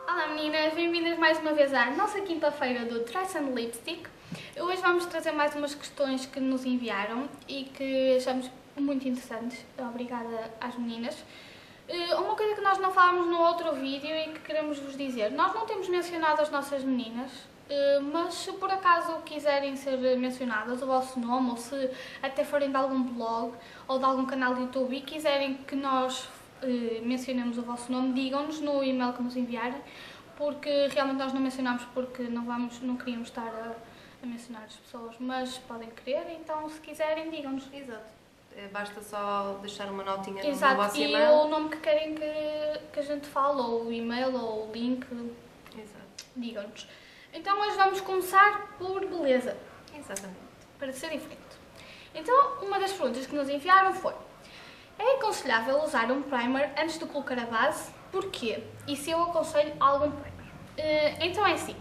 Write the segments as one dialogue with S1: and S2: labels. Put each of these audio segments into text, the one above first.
S1: Olá meninas, bem-vindas mais uma vez à nossa quinta-feira do Try Some Lipstick. Hoje vamos trazer mais umas questões que nos enviaram e que achamos muito interessantes. Obrigada às meninas. Uma coisa que nós não falámos no outro vídeo e que queremos vos dizer, nós não temos mencionado as nossas meninas, mas se por acaso quiserem ser mencionadas, o vosso nome, ou se até forem de algum blog ou de algum canal de YouTube e quiserem que nós mencionemos o vosso nome, digam-nos no e-mail que nos enviarem, porque realmente nós não mencionamos porque não queríamos estar a mencionar as pessoas, mas podem querer, então se quiserem digam-nos.
S2: Exato. Basta só deixar uma notinha no
S1: Exato,
S2: vosso
S1: e
S2: e-mail.
S1: o nome que querem que a gente fale, ou o e-mail, ou o link,
S2: Exato.
S1: digam-nos. Então hoje vamos começar por beleza,
S2: Exatamente.
S1: para ser diferente. Então, uma das perguntas que nos enviaram foi: é aconselhável usar um primer antes de colocar a base? Porquê? E se eu aconselho algum primer? Então é assim,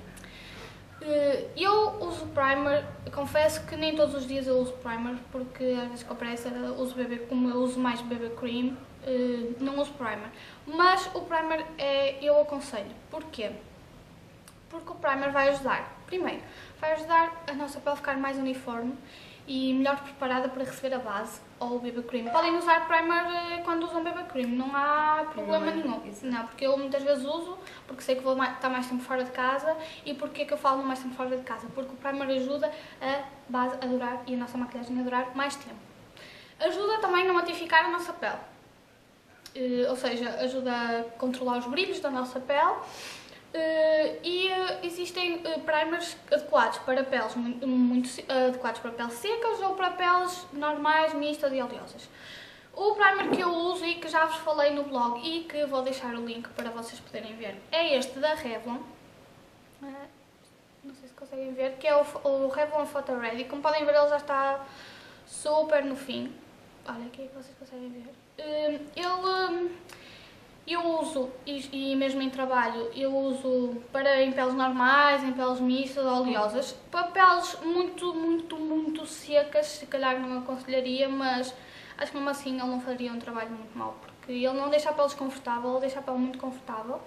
S1: eu uso primer, confesso que nem todos os dias eu uso primer, porque às vezes com a pressa uso BB, como eu uso mais BB Cream, não uso primer. Mas o primer eu aconselho. Porquê? Porque o primer vai ajudar, primeiro, vai ajudar a nossa pele a ficar mais uniforme e melhor preparada para receber a base ou o BB Cream. Podem usar primer quando usam BB Cream, não há problema nenhum. Não, porque eu muitas vezes uso, porque sei que vou estar mais tempo fora de casa. E porquê é que eu falo mais tempo fora de casa? Porque o primer ajuda a base a durar e a nossa maquilhagem a durar mais tempo. Ajuda também a matificar a nossa pele, ou seja, ajuda a controlar os brilhos da nossa pele. Existem primers adequados para peles muito adequados para peles secas ou para peles normais, mistas e oleosas. O primer que eu uso e que já vos falei no blog e que vou deixar o link para vocês poderem ver é este da Revlon. Não sei se conseguem ver, que é o Revlon Photo Ready. Como podem ver, ele já está super no fim. Olha aqui que vocês conseguem ver. Eu uso, e mesmo em trabalho, eu uso em peles normais, em peles mistas, oleosas. Para peles muito secas, se calhar não aconselharia, mas acho que mesmo assim ele não faria um trabalho muito mau, porque ele não deixa a pele desconfortável, ele deixa a pele muito confortável.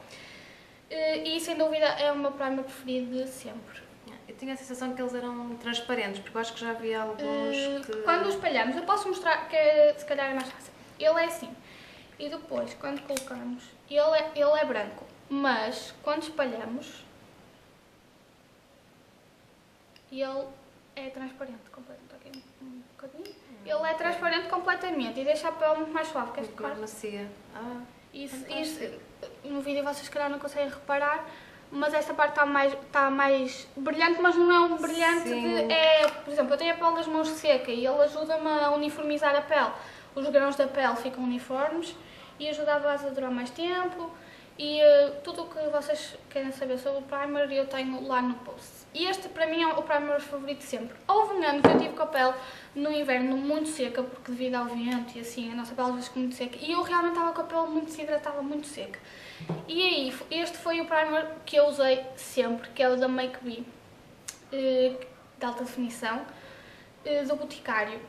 S1: E sem dúvida é o meu primer preferido de sempre.
S2: Eu tinha a sensação que eles eram transparentes, porque eu acho que já havia alguns que...
S1: Quando o espalhamos, eu posso mostrar que se calhar é mais fácil. Ele é assim. E depois, quando colocamos, ele é branco, mas quando espalhamos, ele é transparente completamente. Aqui um bocadinho. Ele é transparente completamente e deixa a pele muito mais suave. Que
S2: muito mais macia.
S1: Isso, no vídeo vocês se calhar não conseguem reparar, mas esta parte está mais brilhante, mas não é um brilhante por exemplo, eu tenho a pele das mãos seca e ele ajuda-me a uniformizar a pele. Os grãos da pele ficam uniformes e ajuda a base a durar mais tempo. E tudo o que vocês querem saber sobre o primer eu tenho lá no post. E este para mim é o primer favorito sempre. Houve um ano que eu tive com a pele no inverno muito seca, porque devido ao vento e assim, a nossa pele às vezes fica muito seca. E eu realmente estava com a pele muito desidratada, muito seca. E aí, este foi o primer que eu usei sempre, que é o da Make B, de alta definição, do Boticário.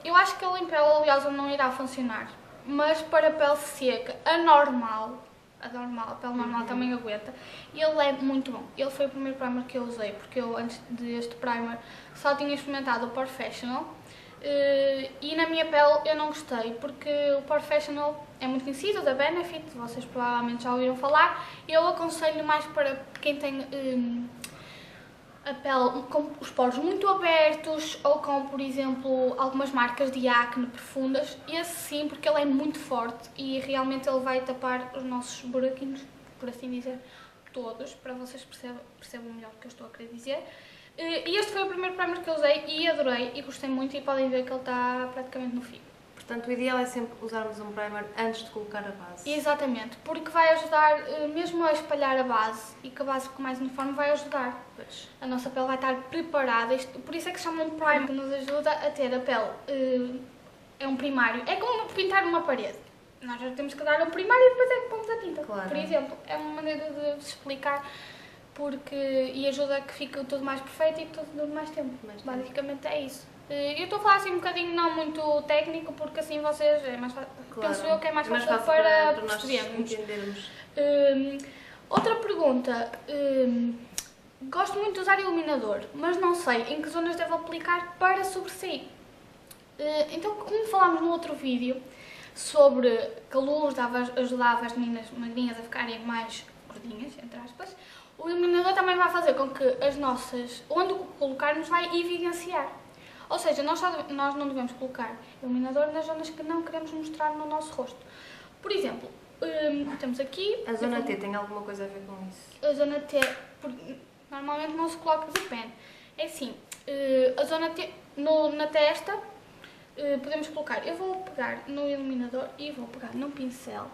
S1: Eu acho que ele em pele oleosa não irá funcionar, mas para pele seca, a pele normal também aguenta. E ele é muito bom. Ele foi o primeiro primer que eu usei, porque eu antes deste primer só tinha experimentado o Professional. E na minha pele eu não gostei, porque o Professional é muito conhecido, da Benefit, vocês provavelmente já ouviram falar. Eu aconselho mais para quem tem a pele com os poros muito abertos ou com, por exemplo, algumas marcas de acne profundas. Esse sim, porque ele é muito forte e realmente ele vai tapar os nossos buraquinhos, por assim dizer, todos, para vocês percebam melhor o que eu estou a querer dizer. E este foi o primeiro primer que eu usei e adorei e gostei muito, e podem ver que ele está praticamente no fim.
S2: Portanto, o ideal é sempre usarmos um primer antes de colocar a base.
S1: Exatamente, porque vai ajudar mesmo a espalhar a base e que a base fique mais uniforme, vai ajudar.
S2: Pois.
S1: A nossa pele vai estar preparada, por isso é que se chama um primer, que nos ajuda a ter a pele, é um primário, é como pintar uma parede. Nós já temos que dar um primário e depois é que pomos a tinta,
S2: claro.
S1: Por exemplo, é uma maneira de se explicar, e ajuda a que fique tudo mais perfeito e que tudo dure mais tempo. Basicamente é isso. Eu estou a falar assim um bocadinho não muito técnico, porque assim vocês, é mais fácil, penso eu que é mais fácil para
S2: nós
S1: percebermos.
S2: entendermos.
S1: Outra pergunta. Gosto muito de usar iluminador, mas não sei em que zonas devo aplicar para sobressair. Então, como falámos no outro vídeo sobre que a luz ajudava as meninas magrinhas a ficarem mais gordinhas, entre aspas, o iluminador também vai fazer com que as nossas, onde o colocarmos, vai evidenciar. Ou seja, nós não devemos colocar iluminador nas zonas que não queremos mostrar no nosso rosto. Por exemplo, temos aqui...
S2: A zona T tem alguma coisa a ver com isso?
S1: A zona T, normalmente não se coloca de pé. É assim, a zona T, na testa, podemos colocar... Eu vou pegar no iluminador e vou pegar num pincel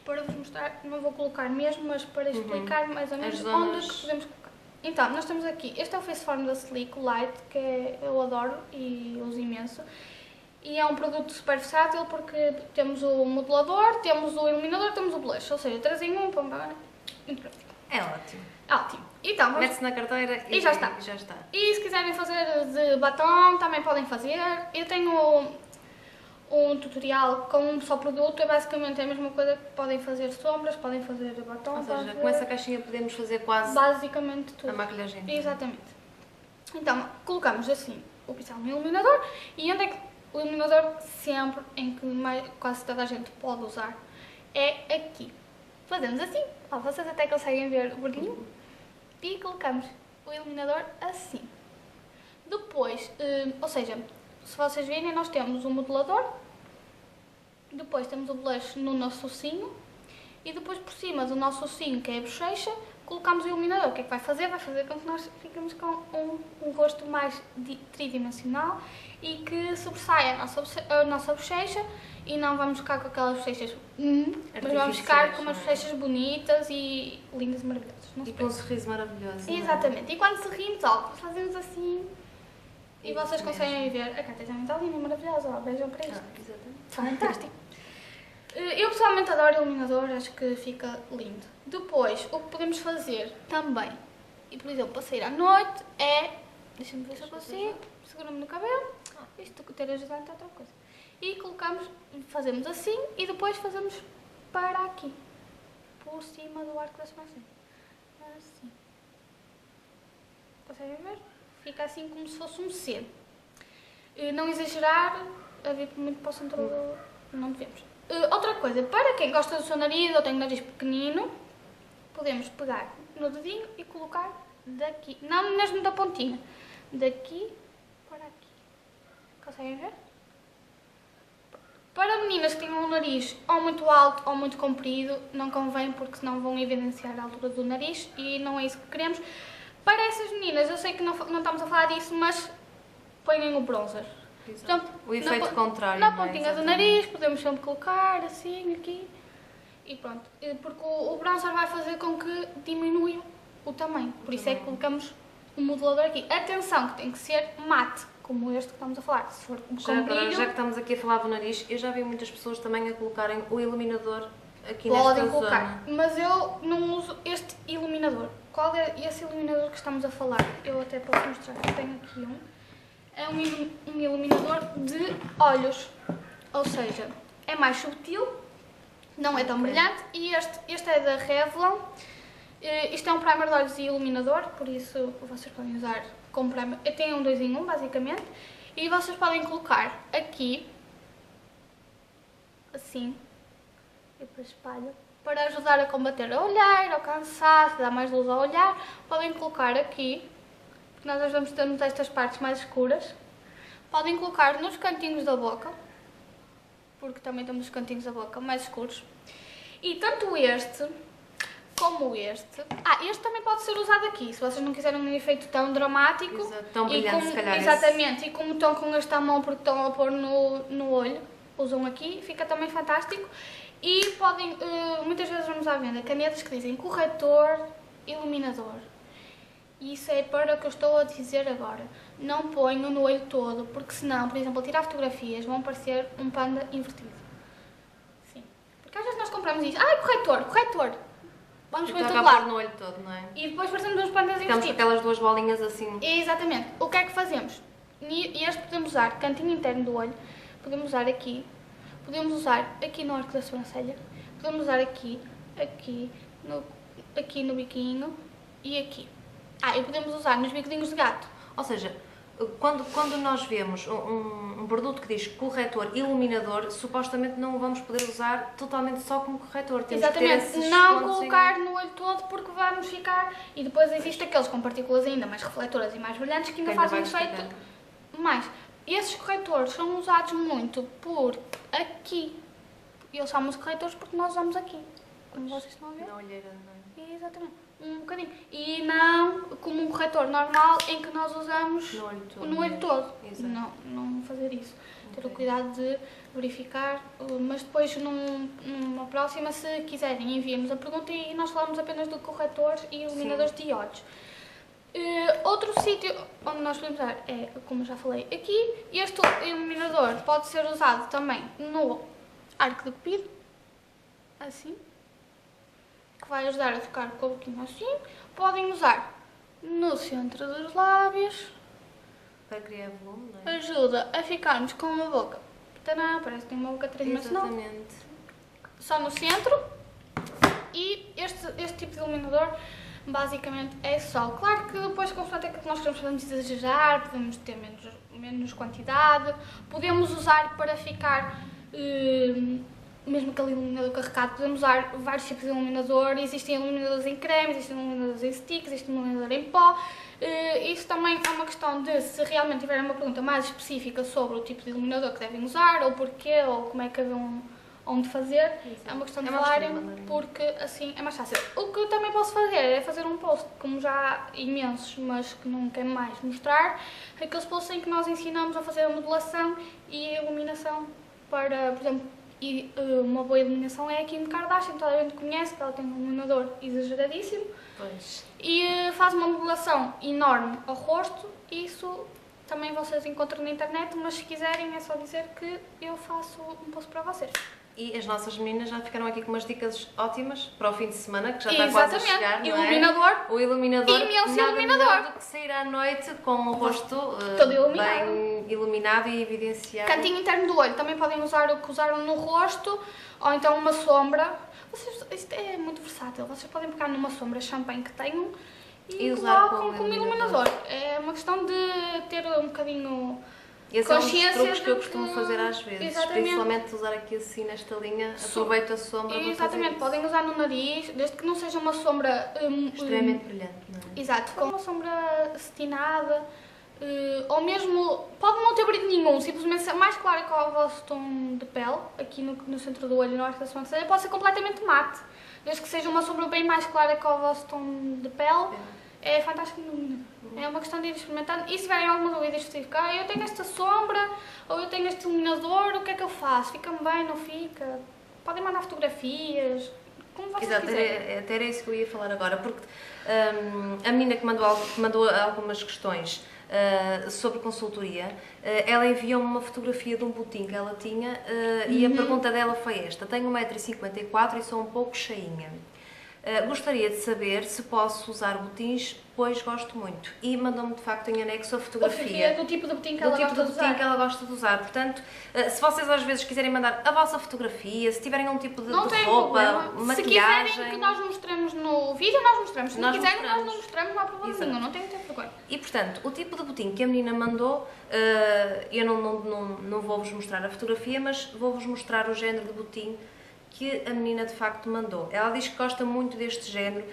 S1: para vos mostrar, não vou colocar mesmo, mas para explicar mais ou menos onde é que podemos colocar. Então, nós temos aqui, este é o Faceform da Silico Light, que eu adoro e uso imenso. E é um produto super versátil porque temos o modelador, temos o iluminador, temos o blush. Ou seja, 3 em 1, muito prático.
S2: É ótimo.
S1: Ótimo. Então,
S2: mete-se na carteira
S1: e já está. E se quiserem fazer de batom, também podem fazer. Eu tenho um tutorial com um só produto, é basicamente a mesma coisa que podem fazer sombras, podem fazer batom.
S2: Ou seja, com essa caixinha podemos fazer quase
S1: basicamente tudo.
S2: A maquilhagem.
S1: Exatamente. Então, colocamos assim o pincel no iluminador e onde é que o iluminador sempre, em que quase toda a gente pode usar, é aqui. Fazemos assim, ó, vocês até conseguem ver o brilhinho, e colocamos o iluminador assim. Depois, ou seja, se vocês virem, nós temos o modelador, depois temos o blush no nosso focinho e depois por cima do nosso focinho, que é a bochecha, colocamos o iluminador. O que é que vai fazer? Vai fazer com que nós fiquemos com um rosto mais tridimensional e que sobressaia a nossa bochecha e não vamos ficar com aquelas bochechas, mas vamos ficar com umas bochechas bonitas e lindas e maravilhosas.
S2: E com um sorriso maravilhoso.
S1: Exatamente. E quando sorrimos, ó, fazemos assim. E vocês conseguem ver, a Cátia também está linda, maravilhosa, ó, beijam para isto.
S2: Exatamente.
S1: Fantástico. Eu pessoalmente adoro iluminador, acho que fica lindo. Depois, o que podemos fazer também, e por exemplo, para sair à noite, é... Deixa-me ver se eu consigo, segura-me no cabelo, isto ter ajudante é outra coisa. E colocamos, fazemos assim e depois fazemos para aqui, por cima do arco da sobrancelha. Assim. Conseguem ver? Fica assim como se fosse um C. Não exagerar, a vir muito para o centro do... não devemos. Outra coisa, para quem gosta do seu nariz ou tem o nariz pequenino, podemos pegar no dedinho e colocar daqui, não mesmo da pontinha, daqui para aqui. Conseguem ver? Para meninas que tenham um nariz ou muito alto ou muito comprido, não convém porque senão vão evidenciar a altura do nariz e não é isso que queremos. Para essas meninas, eu sei que não estamos a falar disso, mas ponham o bronzer. Portanto,
S2: o efeito contrário.
S1: Na pontinha do nariz, podemos sempre colocar assim, aqui, e pronto. Porque o bronzer vai fazer com que diminua o tamanho. Por isso é que colocamos o modelador aqui. Atenção, que tem que ser mate, como este que estamos a falar. Se for com brilho,
S2: já que estamos aqui a falar do nariz, eu já vi muitas pessoas também a colocarem o iluminador aqui
S1: podem
S2: nesta
S1: colocar,
S2: zona.
S1: mas eu não uso este iluminador. Qual é esse iluminador que estamos a falar? Eu até posso mostrar, eu tenho aqui um. É um iluminador de olhos, ou seja, é mais subtil, não é tão brilhante, e este é da Revlon. Isto é um primer de olhos e iluminador, por isso vocês podem usar como primer. Eu tenho um 2 em 1 basicamente, e vocês podem colocar aqui, assim, e depois espalho, para ajudar a combater a olheira, ao cansaço, dar mais luz ao olhar. Podem colocar aqui, porque nós vamos ter estas partes mais escuras. Podem colocar nos cantinhos da boca, porque também temos os cantinhos da boca mais escuros. E tanto este como este... este também pode ser usado aqui, se vocês não quiserem um efeito tão dramático.
S2: Exato, tão brilhante, se calhar.
S1: Exatamente, e como estão com esta mão porque estão a pôr no olho, usam aqui, fica também fantástico. E podem, muitas vezes vamos à venda canetas que dizem corretor, iluminador. E isso é para o que eu estou a dizer agora. Não ponham no olho todo, porque senão, por exemplo, ao tirar fotografias, vão parecer um panda invertido. Sim. Porque às vezes nós compramos isso. Corretor! Vamos pôr todo lado.
S2: No olho todo, não é?
S1: E depois parecemos uns pandas
S2: Ficamos
S1: invertidos.
S2: com aquelas duas bolinhas assim.
S1: Exatamente. O que é que fazemos? Este podemos usar cantinho interno do olho, podemos usar aqui, podemos usar aqui no arco da sobrancelha, podemos usar aqui, aqui no biquinho e aqui. E podemos usar nos bigodinhos de gato.
S2: Ou seja, quando nós vemos um produto que diz corretor iluminador, supostamente não o vamos poder usar totalmente só como corretor. Temos
S1: Exatamente,
S2: que ter esses
S1: não
S2: pontos
S1: colocar no olho todo porque vamos ficar... E depois existem aqueles com partículas ainda mais refletoras e mais brilhantes que ainda fazem um efeito mais. Esses corretores são usados muito por aqui. E eles chamam-se corretores porque nós usamos aqui. Como vocês estão a ver?
S2: Na olheira, não é?
S1: Exatamente, um bocadinho. E não como um corretor normal em que nós usamos no olho todo. Não fazer isso. Ter o cuidado de verificar, mas depois numa próxima, se quiserem, enviem-nos a pergunta e nós falamos apenas de corretores e iluminadores de olhos. Outro sítio onde nós podemos usar é, como já falei, aqui. Este iluminador pode ser usado também no arco de cupido, assim, que vai ajudar a ficar com o boquinho assim. Podem usar no centro dos lábios,
S2: para criar volume, não é?
S1: ajuda a ficarmos com uma boca, tadã, parece que tem uma boca tridimensional.
S2: Exatamente.
S1: Só no centro. E este tipo de iluminador basicamente é só. Claro que depois, consoante aquilo que nós queremos, podemos exagerar, podemos ter menos quantidade, podemos usar para ficar, mesmo aquele iluminador carregado, podemos usar vários tipos de iluminador. Existem iluminadores em creme, existem iluminadores em stick, existe iluminador em pó. Isso também é uma questão de, se realmente tiverem uma pergunta mais específica sobre o tipo de iluminador que devem usar, ou porquê, ou como é que onde fazer, é uma questão de falarem, porque assim é mais fácil. O que eu também posso fazer é fazer um post, como já há imensos, mas que não quero mais mostrar, aqueles posts em que nós ensinamos a fazer a modulação e a iluminação para, por exemplo, uma boa iluminação é a Kim Kardashian, toda a gente conhece, que ela tem um iluminador exageradíssimo.
S2: Pois.
S1: E faz uma modulação enorme ao rosto. Isso também vocês encontram na internet, mas se quiserem é só dizer que eu faço um post para vocês.
S2: E as nossas meninas já ficaram aqui com umas dicas ótimas para o fim de semana, que já está quase a chegar, não é? O iluminador.
S1: Imenso
S2: nada
S1: iluminador.
S2: melhor do que sair à noite com o rosto
S1: todo iluminado.
S2: bem iluminado e evidenciado.
S1: Cantinho interno do olho. Também podem usar o que usaram no rosto, ou então uma sombra. Isto é muito versátil. Vocês podem pegar numa sombra champanhe que tenham e
S2: usar
S1: colocam como iluminador. É uma questão de ter um bocadinho...
S2: Esse é um dos truques que eu costumo fazer às vezes,
S1: Exatamente.
S2: Principalmente usar aqui assim nesta linha, aproveito a sombra para
S1: Exatamente,
S2: fazer
S1: podem usar no nariz, desde que não seja uma sombra...
S2: extremamente brilhante, não é?
S1: Exato, com uma sombra cetinada, ou mesmo, pode não ter brilho nenhum, simplesmente ser mais clara que o vosso tom de pele, aqui no centro do olho, no arco da sobrancelha, pode ser completamente mate, desde que seja uma sombra bem mais clara que o vosso tom de pele. É fantástico no iluminador. É uma questão de ir experimentando. E se tiverem alguma dúvida específica, eu tenho esta sombra, ou eu tenho este iluminador, o que é que eu faço? Fica-me bem, não fica? Podem mandar fotografias, como vocês quiserem.
S2: Até era isso que eu ia falar agora, porque a menina que mandou algumas questões sobre consultoria, ela enviou-me uma fotografia de um botim que ela tinha e a pergunta dela foi esta: tenho 1,54 m e sou um pouco cheinha. Gostaria de saber se posso usar botins, pois gosto muito. E mandou-me de facto em anexo a fotografia
S1: do tipo de botim que ela gosta de usar.
S2: Portanto, se vocês às vezes quiserem mandar a vossa fotografia, se tiverem um tipo de roupa,
S1: problema.
S2: maquiagem...
S1: Se quiserem que nós mostremos no vídeo, nós mostramos. Se não quiserem, nós não mostramos, não há problema nenhum, não tem que ter vergonha.
S2: E portanto, o tipo de botim que a menina mandou, eu não vou-vos mostrar a fotografia, mas vou-vos mostrar o género de botim que a menina de facto mandou. Ela diz que gosta muito deste género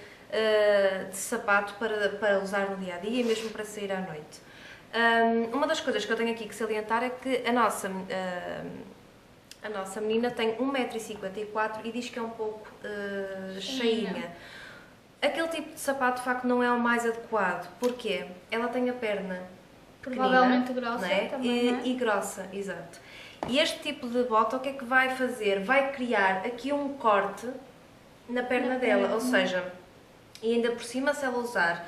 S2: de sapato para usar no dia a dia e mesmo para sair à noite. Uma das coisas que eu tenho aqui que salientar é que a nossa menina tem 1,54 m e diz que é um pouco cheinha. Aquele tipo de sapato de facto não é o mais adequado. Porquê? Ela tem a perna
S1: provavelmente grossa,
S2: não é?
S1: também, não é?
S2: E grossa, exato. E este tipo de bota o que é que vai fazer? Vai criar aqui um corte na perna dela, ou seja, e ainda por cima, se ela usar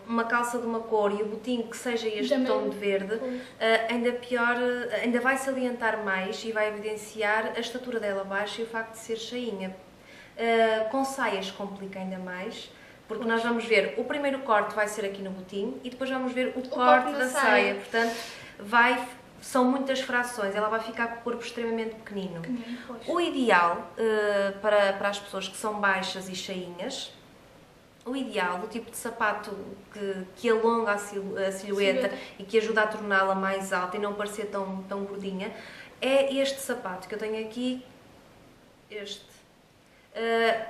S2: uma calça de uma cor e o botinho que seja este tom de verde, ainda pior, ainda vai salientar mais e vai evidenciar a estatura dela baixa e o facto de ser cheinha. Com saias complica ainda mais, porque nós vamos ver, o primeiro corte vai ser aqui no botinho e depois vamos ver o corte da saia, portanto vai são muitas frações, ela vai ficar com o corpo extremamente pequenino.
S1: Pois.
S2: O ideal para as pessoas que são baixas e cheinhas, o ideal, o tipo de sapato que alonga a silhueta e que ajuda a torná-la mais alta e não parecer tão gordinha, é este sapato que eu tenho aqui,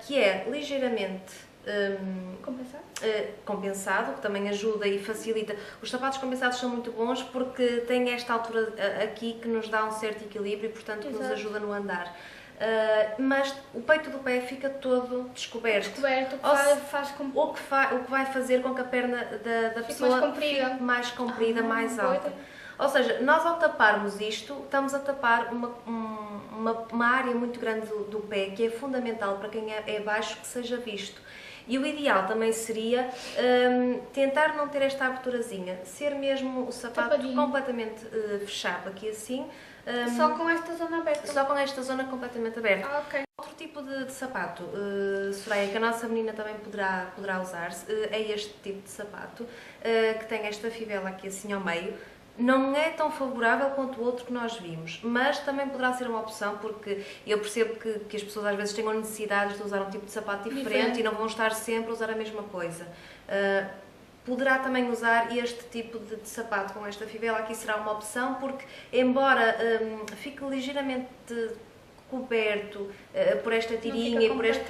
S2: que é ligeiramente compensado, que também ajuda e facilita. Os sapatos compensados são muito bons porque têm esta altura aqui que nos dá um certo equilíbrio e, portanto, que nos ajuda no andar. Mas o peito do pé fica todo descoberto. O que vai fazer com que a perna da pessoa fique mais comprida, mais alta. Ou seja, nós ao taparmos isto, estamos a tapar uma área muito grande do pé, que é fundamental para quem é baixo que seja visto. E o ideal também seria tentar não ter esta aberturazinha, ser mesmo o sapato tapadinho, completamente fechado, aqui assim.
S1: Só com esta zona aberta?
S2: Só com esta zona completamente aberta.
S1: Ok.
S2: Outro tipo de sapato, Soraya, que a nossa menina também poderá usar, é este tipo de sapato, que tem esta fivela aqui assim ao meio. Não é tão favorável quanto o outro que nós vimos, mas também poderá ser uma opção, porque eu percebo que as pessoas às vezes tenham necessidades de usar um tipo de sapato diferente e não vão estar sempre a usar a mesma coisa. Poderá também usar este tipo de sapato com esta fivela, aqui será uma opção, porque embora fique ligeiramente coberto por esta tirinha e por este...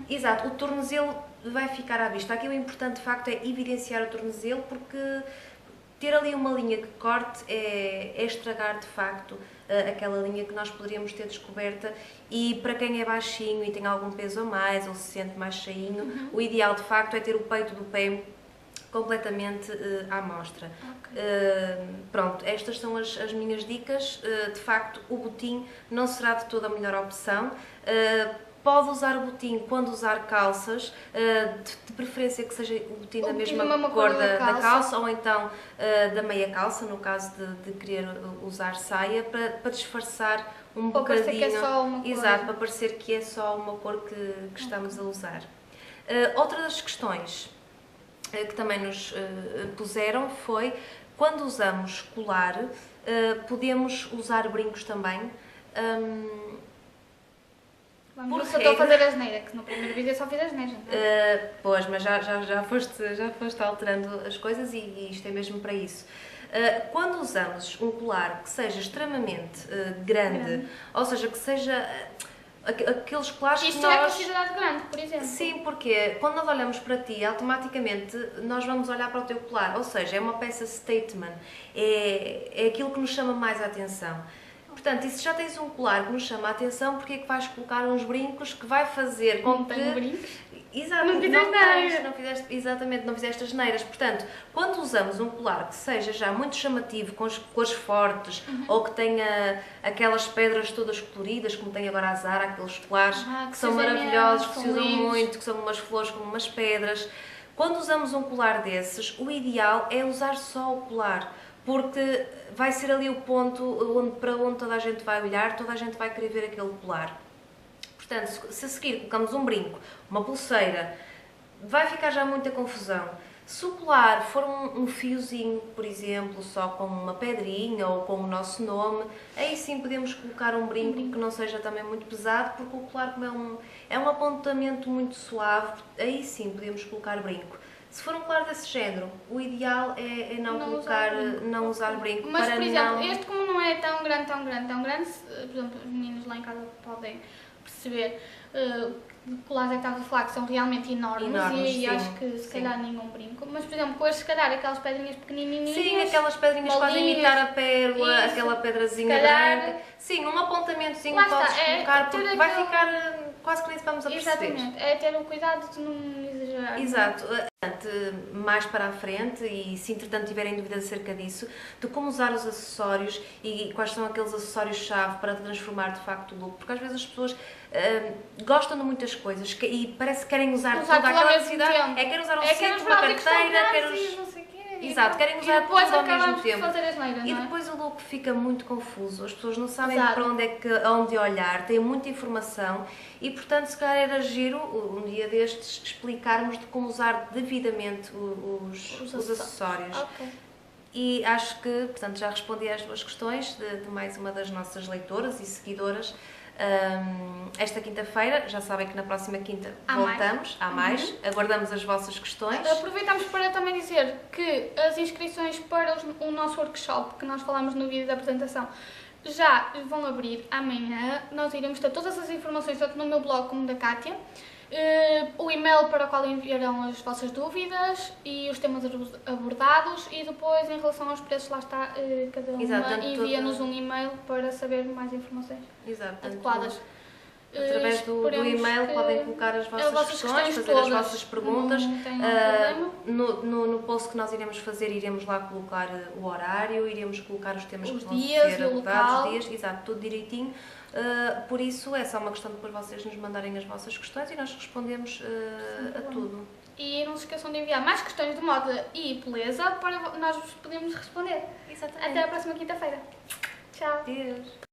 S2: Exato, o tornozelo vai ficar à vista. Aqui o importante de facto é evidenciar o tornozelo, porque ter ali uma linha que corte é estragar de facto aquela linha que nós poderíamos ter descoberta, e para quem é baixinho e tem algum peso a mais ou se sente mais cheinho, o ideal de facto é ter o peito do pé completamente à mostra. Okay. Pronto, estas são as minhas dicas. De facto, o botim não será de toda a melhor opção. Pode usar o botim quando usar calças, de preferência que seja o botim da mesma cor da calça, ou então da meia calça, no caso de querer usar saia, para disfarçar um bocadinho. Para parecer que é só uma cor. Exato, para parecer que é só uma cor que estamos a usar. Outra das questões que também nos puseram foi: quando usamos colar, podemos usar brincos também?
S1: Eu só estou a fazer asneira, que no primeiro vídeo eu só fiz asneira.
S2: Pois, mas já foste alterando as coisas e isto é mesmo para isso. Quando usamos um colar que seja extremamente grande, ou seja, que seja aqueles colares que nós...
S1: é considerado grande, por exemplo.
S2: Sim, porque quando nós olhamos para ti, automaticamente nós vamos olhar para o teu colar, ou seja, é uma peça statement, é aquilo que nos chama mais a atenção. Portanto, e se já tens um colar que nos chama a atenção, porque é que vais colocar uns brincos que vai fazer com que...
S1: Não tenho brincos?
S2: Exato, não fizeste as neiras. Portanto, quando usamos um colar que seja já muito chamativo, com as cores fortes, ou que tenha aquelas pedras todas coloridas, como tem agora a Zara, aqueles colares que são maravilhosos, que se usam muito, que são umas flores com umas pedras. Quando usamos um colar desses, o ideal é usar só o colar, porque vai ser ali o ponto para onde toda a gente vai olhar, toda a gente vai querer ver aquele colar. Portanto, se a seguir colocamos um brinco, uma pulseira, vai ficar já muita confusão. Se o colar for um fiozinho, por exemplo, só com uma pedrinha ou com o nosso nome, aí sim podemos colocar um brinco que não seja também muito pesado, porque o colar, como é um apontamento muito suave, aí sim podemos colocar brinco. Se for um colar desse género, o ideal é não usar brinco.
S1: Mas, por exemplo, este como não é tão grande, por exemplo, os meninos lá em casa podem perceber colares é que estava a falar que são realmente enormes e acho que se calhar nenhum brinco. Mas, por exemplo, com estes, se calhar, aquelas pedrinhas pequenininhas.
S2: Sim, aquelas pedrinhas quase a imitar a pérola, aquela pedrazinha branca. Sim, um apontamentozinho podes colocar, porque vai ficar quase que nem se vamos a perceber.
S1: Exatamente, é ter o cuidado de não exagerar.
S2: Exato. Mais para a frente, e se entretanto tiverem dúvidas acerca disso, de como usar os acessórios e quais são aqueles acessórios-chave para transformar de facto o look, porque às vezes as pessoas gostam de muitas coisas e parece que querem usar toda aquela necessidade, querem usar um cinto, uma carteira, exato, querem usar tudo ao mesmo tempo. E depois o look fica muito confuso, as pessoas não sabem para onde olhar, têm muita informação e, portanto, se calhar era giro, um dia destes, explicarmos de como usar devidamente os acessórios.
S1: Okay.
S2: E acho que, portanto, já respondi às duas questões de mais uma das nossas leitoras e seguidoras. Esta quinta-feira, já sabem que na próxima quinta voltamos, há mais, aguardamos as vossas questões.
S1: Aproveitamos para também dizer que as inscrições para o nosso workshop, que nós falámos no vídeo da apresentação, já vão abrir amanhã. Nós iremos ter todas as informações, tanto no meu blog como da Kátia, o e-mail para o qual enviarão as vossas dúvidas e os temas abordados, e depois, em relação aos preços, lá está, cada uma envia-nos um e-mail para saber mais informações adequadas.
S2: Através do e-mail podem colocar as vossas questões, fazer as vossas perguntas. No post que nós iremos fazer, iremos lá colocar o horário, iremos colocar os temas que vão ser abordados, os dias, exato, tudo direitinho. Por isso é só uma questão de depois vocês nos mandarem as vossas questões e nós respondemos a tudo.
S1: E não se esqueçam de enviar mais questões de moda e beleza para nós podermos responder.
S2: Exatamente.
S1: Até a próxima quinta-feira. Tchau.
S2: Adeus.